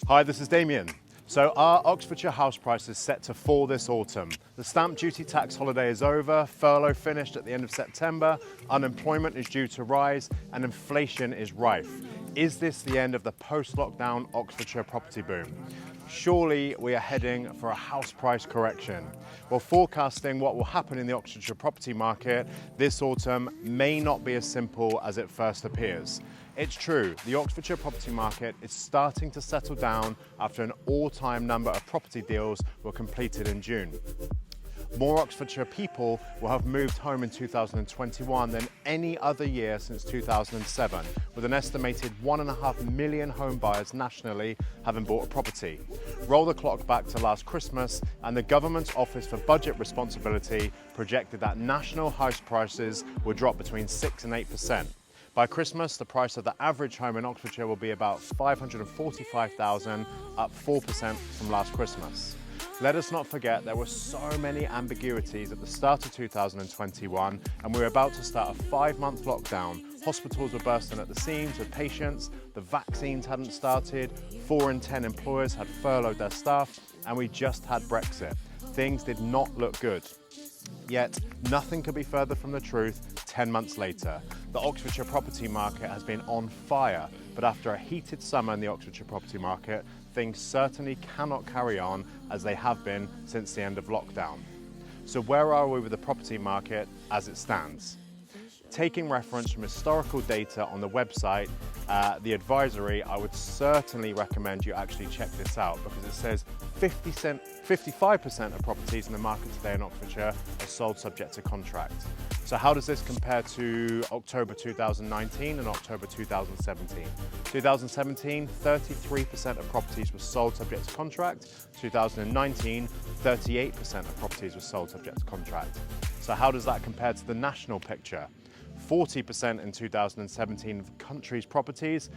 Hi, this is Damion. So our Oxfordshire house price is set to fall this autumn. The stamp duty tax holiday is over, furlough finished at the end of September, unemployment is due to rise, and inflation is rife. Is this the end of the post-lockdown Oxfordshire property boom? Surely we are heading for a house price correction. Well, forecasting what will happen in the Oxfordshire property market this autumn may not be as simple as it first appears. It's true, the Oxfordshire property market is starting to settle down after an all-time number of property deals were completed in June. More Oxfordshire people will have moved home in 2021 than any other year since 2007, with an estimated 1.5 million home buyers nationally having bought a property. Roll the clock back to last Christmas and the Government's Office for Budget Responsibility projected that national house prices would drop between 6 and 8%. By Christmas, the price of the average home in Oxfordshire will be about $545,000, up 4% from last Christmas. Let us not forget there were so many ambiguities at the start of 2021 and we were about to start a 5-month lockdown. Hospitals were bursting at the seams with patients, the vaccines hadn't started, 4 in 10 employers had furloughed their staff, and we just had Brexit. Things did not look good. Yet, nothing could be further from the truth 10 months later. The Oxfordshire property market has been on fire, but after a heated summer in the Oxfordshire property market, things certainly cannot carry on as they have been since the end of lockdown. So where are we with the property market as it stands? Taking reference from historical data on the website, the advisory, I would certainly recommend you actually check this out because it says 55% of properties in the market today in Oxfordshire are sold subject to contract. So how does this compare to October 2019 and October 2017? 2017, 33% of properties were sold subject to contract. 2019, 38% of properties were sold subject to contract. So how does that compare to the national picture? 40% in 2017 of the country's properties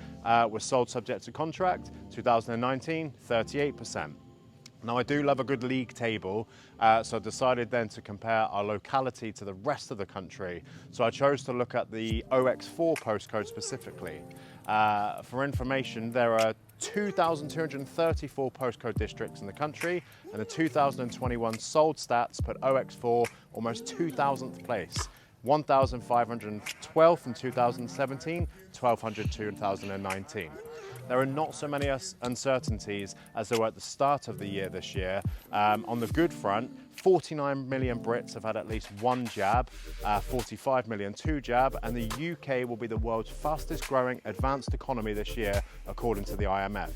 were sold subject to contract. 2019, 38%. Now I do love a good league table, so I decided then to compare our locality to the rest of the country. So I chose to look at the OX4 postcode specifically. For information, there are 2,234 postcode districts in the country, and the 2021 sold stats put OX4 almost 2,000th place. 1,512 from 2017, 1,200 2019. There are not so many uncertainties as there were at the start of the year this year. On the good front, 49 million Brits have had at least one jab, 45 million two jab, and the UK will be the world's fastest growing advanced economy this year, according to the IMF.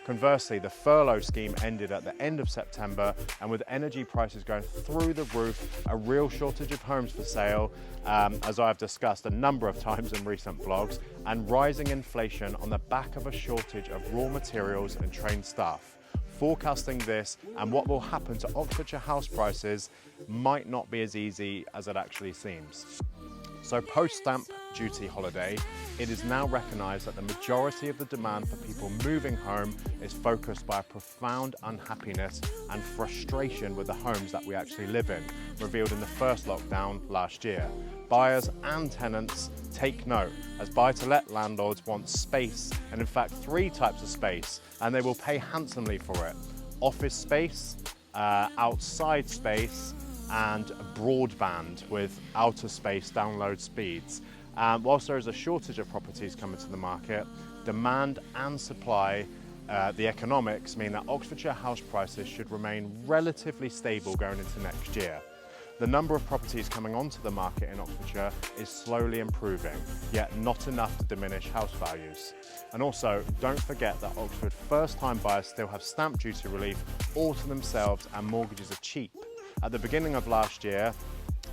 Conversely, the furlough scheme ended at the end of September, and with energy prices going through the roof, a real shortage of homes for sale, as I've discussed a number of times in recent vlogs, and rising inflation on the back of a shortage of raw materials and trained staff. Forecasting this and what will happen to Oxfordshire house prices might not be as easy as it actually seems. So post-stamp duty holiday, it is now recognised that the majority of the demand for people moving home is focused by a profound unhappiness and frustration with the homes that we actually live in, revealed in the first lockdown last year. Buyers and tenants take note, as buy-to-let landlords want space, and in fact 3 types of space, and they will pay handsomely for it. Office space, outside space, and broadband with outer space download speeds. Whilst there is a shortage of properties coming to the market, demand and supply, the economics mean that Oxfordshire house prices should remain relatively stable going into next year. The number of properties coming onto the market in Oxfordshire is slowly improving, yet not enough to diminish house values. And also, don't forget that Oxford first-time buyers still have stamp duty relief all to themselves and mortgages are cheap. At the beginning of last year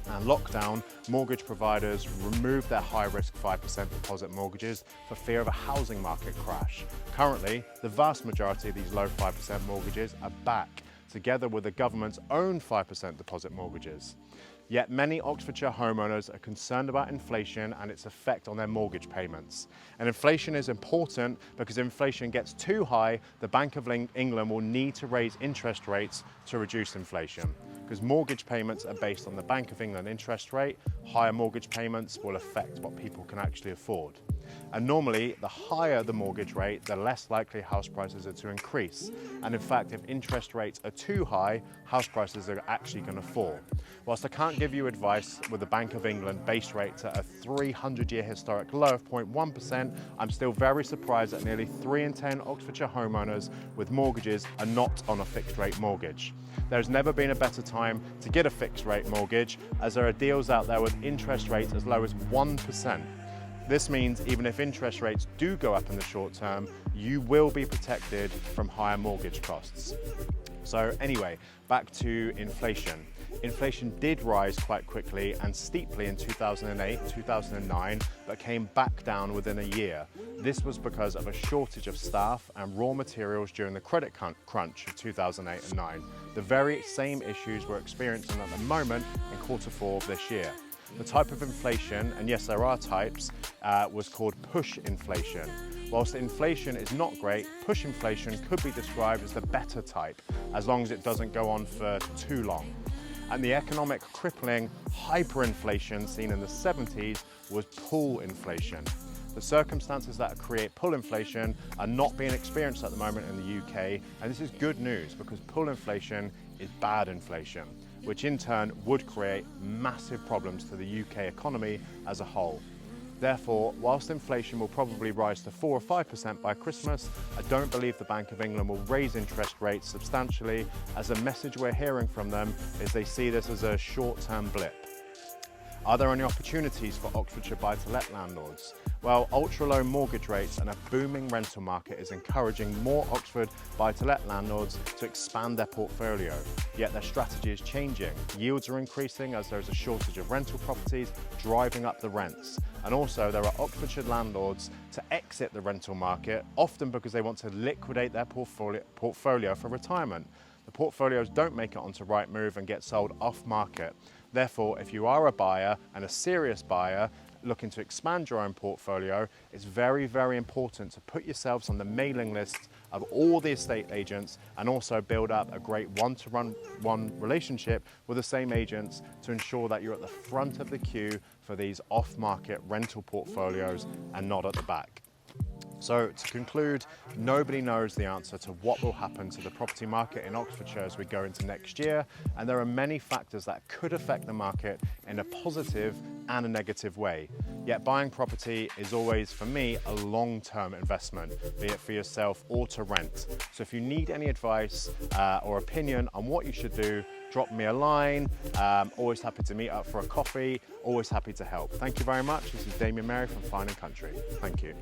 and lockdown, mortgage providers removed their high-risk 5% deposit mortgages for fear of a housing market crash. Currently, the vast majority of these low 5% mortgages are back, together with the government's own 5% deposit mortgages. Yet many Oxfordshire homeowners are concerned about inflation and its effect on their mortgage payments. And inflation is important because if inflation gets too high, the Bank of England will need to raise interest rates to reduce inflation. Because mortgage payments are based on the Bank of England interest rate, higher mortgage payments will affect what people can actually afford. And normally, the higher the mortgage rate, the less likely house prices are to increase. And in fact, if interest rates are too high, house prices are actually going to fall. Whilst I can't give you advice with the Bank of England base rates at a 300-year historic low of 0.1%, I'm still very surprised that nearly 3 in 10 Oxfordshire homeowners with mortgages are not on a fixed rate mortgage. There's never been a better time to get a fixed rate mortgage, as there are deals out there with interest rates as low as 1%. This means even if interest rates do go up in the short term, you will be protected from higher mortgage costs. So anyway, back to inflation. Inflation did rise quite quickly and steeply in 2008, 2009, but came back down within a year. This was because of a shortage of staff and raw materials during the credit crunch of 2008 and 9. The very same issues we're experiencing at the moment in Q4 of this year. The type of inflation, and yes, there are types, was called push inflation. Whilst inflation is not great, push inflation could be described as the better type, as long as it doesn't go on for too long. And the economic crippling hyperinflation seen in the 70s was pull inflation. The circumstances that create pull inflation are not being experienced at the moment in the UK, and this is good news because pull inflation is bad inflation, which in turn would create massive problems to the UK economy as a whole. Therefore, whilst inflation will probably rise to 4 or 5% by Christmas, I don't believe the Bank of England will raise interest rates substantially, as the message we're hearing from them is they see this as a short-term blip. Are there any opportunities for Oxfordshire buy-to-let landlords? Well, ultra-low mortgage rates and a booming rental market is encouraging more Oxford buy-to-let landlords to expand their portfolio. Yet their strategy is changing. Yields are increasing as there is a shortage of rental properties, driving up the rents. And also there are Oxfordshire landlords to exit the rental market, often because they want to liquidate their portfolio for retirement. The portfolios don't make it onto Rightmove and get sold off-market. Therefore, if you are a buyer and a serious buyer looking to expand your own portfolio, it's very, very important to put yourselves on the mailing list of all the estate agents and also build up a great one-to-one relationship with the same agents to ensure that you're at the front of the queue for these off-market rental portfolios and not at the back. So to conclude, nobody knows the answer to what will happen to the property market in Oxfordshire as we go into next year, and there are many factors that could affect the market in a positive and a negative way. Yet buying property is always, for me, a long-term investment, be it for yourself or to rent. So if you need any advice or opinion on what you should do, drop me a line. Always happy to meet up for a coffee, always happy to help. Thank you very much. This is Damion from Fine & Country. Thank you.